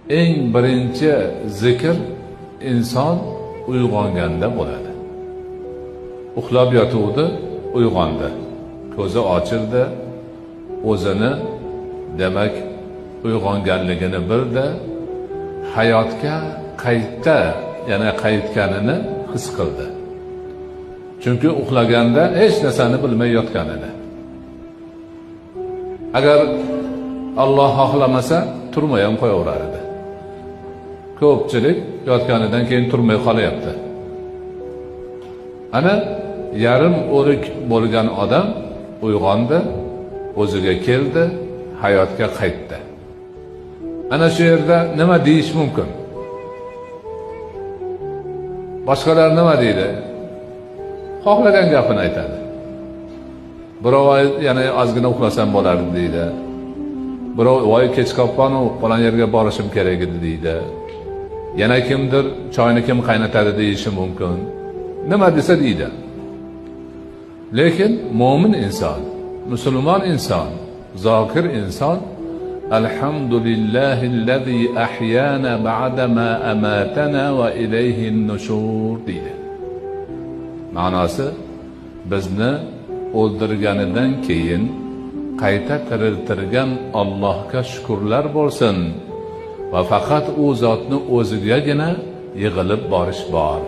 eng birinchi zikr inson uyg'onganda bo'ladi. Uxlab yotuvdi, uyg'ondi. Ko'zi ochildi, o'zini demak uyg'onganligini bildi, hayotga qaytda, yana qaytganini his qildi. Chunki uxlaganda hech narsani bilmay yotgan edi. Agar Alloh xohlamasa turmay ham qo'yaverar edi. Ko'pchilik yotganidan keyin turmay qolyapti. Ana yarim o'lik bo'lgan odam uyg'ondi, o'ziga keldi, hayotga qaytdi. Ana shu yerda nima deyish mumkin? Boshqalar nima deydi? Xohlagan gapini aytadi. Birov yana ozgina uxlasam bo'lardi deydi. Birov voy kech qolgan-u, falon yerga borishim kerak edi deydi. Yana kimdir choyni kim qaynatadi deyishi mumkin. Nima desa deydi. Lekin mo'min inson, musulmon inson, zokir inson Alhamdulillahillazi ahyana ba'da ma amatana va ilayhin nushur deydi. Ma'nosi bizni o'ldirganidan keyin qayta tiriltirgan Allohga shukrlar bo'lsin va faqat u zotni o'zigagina yig'ilib borish bor.